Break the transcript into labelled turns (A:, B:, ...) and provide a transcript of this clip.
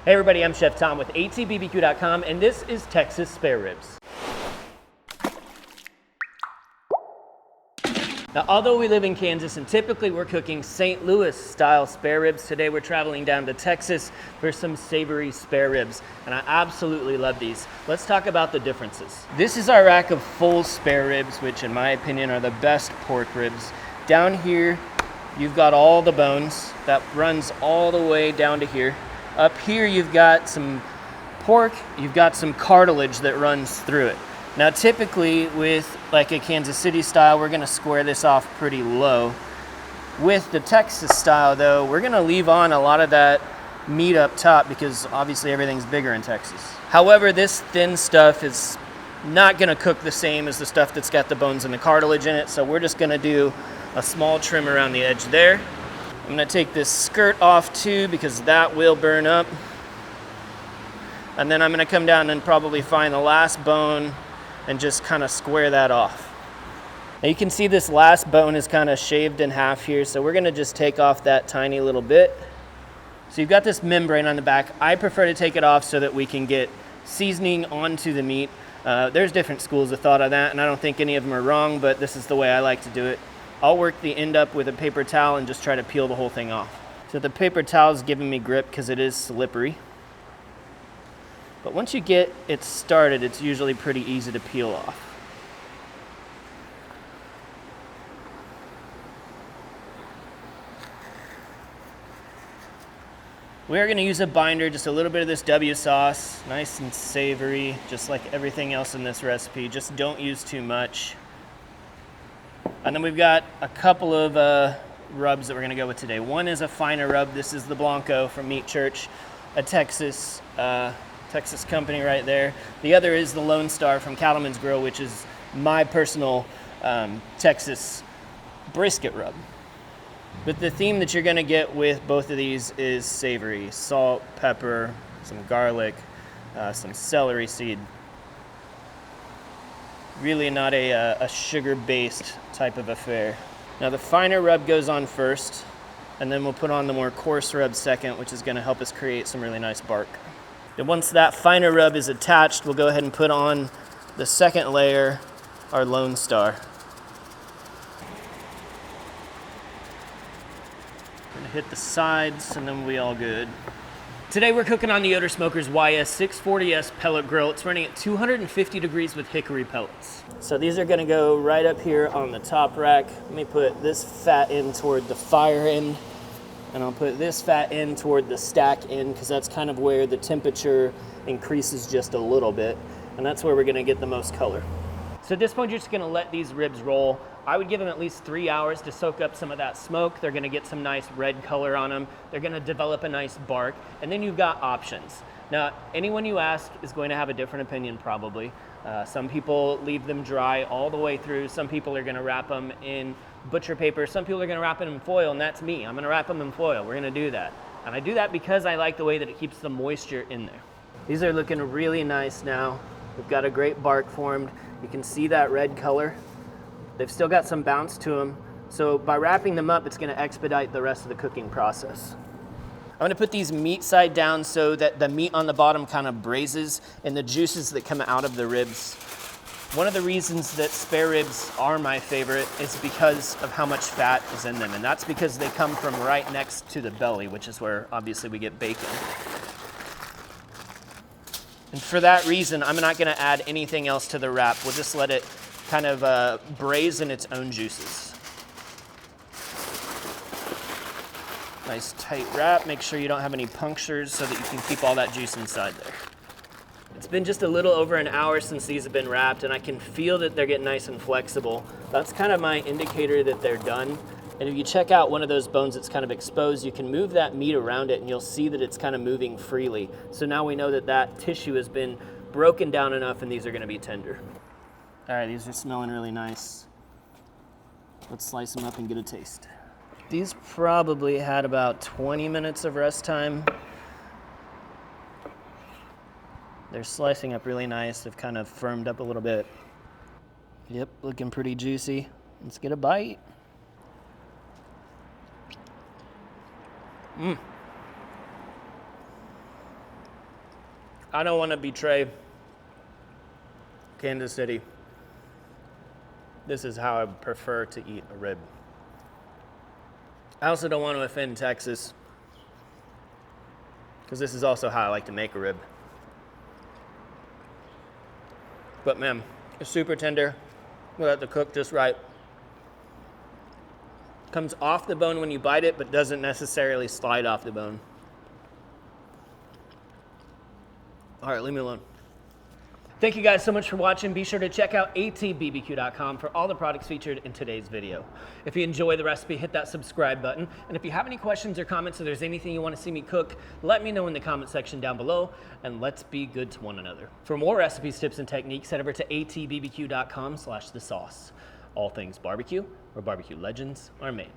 A: Hey everybody, I'm Chef Tom with atbbq.com, and this is Texas Spare Ribs. Now, although we live in Kansas and typically we're cooking St. Louis style spare ribs, today we're traveling down to Texas for some savory spare ribs, and I absolutely love these. Let's talk about the differences. This is our rack of full spare ribs, which in my opinion are the best pork ribs. Down here, you've got all the bones. That runs all the way down to here. Up here, you've got some pork, you've got some cartilage that runs through it. Now, typically with like a Kansas City style, we're gonna square this off pretty low. With the Texas style though, we're gonna leave on a lot of that meat up top because obviously everything's bigger in Texas. However, this thin stuff is not gonna cook the same as the stuff that's got the bones and the cartilage in it, so we're just gonna do a small trim around the edge there. I'm gonna take this skirt off too because that will burn up. And then I'm gonna come down and probably find the last bone and just kind of square that off. Now you can see this last bone is kind of shaved in half here, so we're gonna just take off that tiny little bit. So you've got this membrane on the back. I prefer to take it off so that we can get seasoning onto the meat. There's different schools of thought on that, and I don't think any of them are wrong, but this is the way I like to do it. I'll work the end up with a paper towel and just try to peel the whole thing off. So the paper towel is giving me grip because it is slippery. But once you get it started, it's usually pretty easy to peel off. We are going to use a binder, just a little bit of this W sauce, nice and savory, just like everything else in this recipe. Just don't use too much. And then we've got a couple of rubs that we're going to go with today. One is a finer rub. This is the Blanco from Meat Church, a Texas company right there. The other is the Lone Star from Cattleman's Grill, which is my personal Texas brisket rub. But the theme that you're gonna get with both of these is savory. Salt, pepper, some garlic, some celery seed. Really not a sugar-based type of affair. Now the finer rub goes on first, and then we'll put on the more coarse rub second, which is gonna help us create some really nice bark. And once that finer rub is attached, we'll go ahead and put on the second layer, our Lone Star. We're gonna hit the sides and then we'll be all good. Today we're cooking on the Yoder Smokers YS640s pellet grill. It's running at 250 degrees with hickory pellets. So these are gonna go right up here on the top rack. Let me put this fat in toward the fire end, and I'll put this fat in toward the stack end because that's kind of where the temperature increases just a little bit, and that's where we're gonna get the most color. So at this point, you're just gonna let these ribs roll. I would give them at least 3 hours to soak up some of that smoke. They're gonna get some nice red color on them. They're gonna develop a nice bark, and then you've got options. Now, anyone you ask is going to have a different opinion probably. Some people leave them dry all the way through. Some people are gonna wrap them in butcher paper. Some people are gonna wrap them in foil, and that's me. I'm gonna wrap them in foil. We're gonna do that. And I do that because I like the way that it keeps the moisture in there. These are looking really nice now. We've got a great bark formed. You can see that red color. They've still got some bounce to them. So by wrapping them up, it's gonna expedite the rest of the cooking process. I'm gonna put these meat side down so that the meat on the bottom kind of braises and the juices that come out of the ribs. One of the reasons that spare ribs are my favorite is because of how much fat is in them, and that's because they come from right next to the belly, which is where obviously we get bacon. And for that reason, I'm not gonna add anything else to the wrap. We'll just let it kind of braise in its own juices. Nice tight wrap. Make sure you don't have any punctures so that you can keep all that juice inside there. It's been just a little over an hour since these have been wrapped, and I can feel that they're getting nice and flexible. That's kind of my indicator that they're done. And if you check out one of those bones that's kind of exposed, you can move that meat around it and you'll see that it's kind of moving freely. So now we know that that tissue has been broken down enough and these are gonna be tender. All right, these are smelling really nice. Let's slice them up and get a taste. These probably had about 20 minutes of rest time. They're slicing up really nice. They've kind of firmed up a little bit. Yep, looking pretty juicy. Let's get a bite. I don't want to betray Kansas City. This is how I prefer to eat a rib. I also don't want to offend Texas, because this is also how I like to make a rib. But man, it's super tender. We'll let it cook just right. Comes off the bone when you bite it, but doesn't necessarily slide off the bone. All right, leave me alone. Thank you guys so much for watching. Be sure to check out atbbq.com for all the products featured in today's video. If you enjoy the recipe, hit that subscribe button. And if you have any questions or comments, or there's anything you want to see me cook, let me know in the comment section down below, and let's be good to one another. For more recipes, tips, and techniques, head over to atbbq.com/thesauce. All things barbecue, where barbecue legends are made.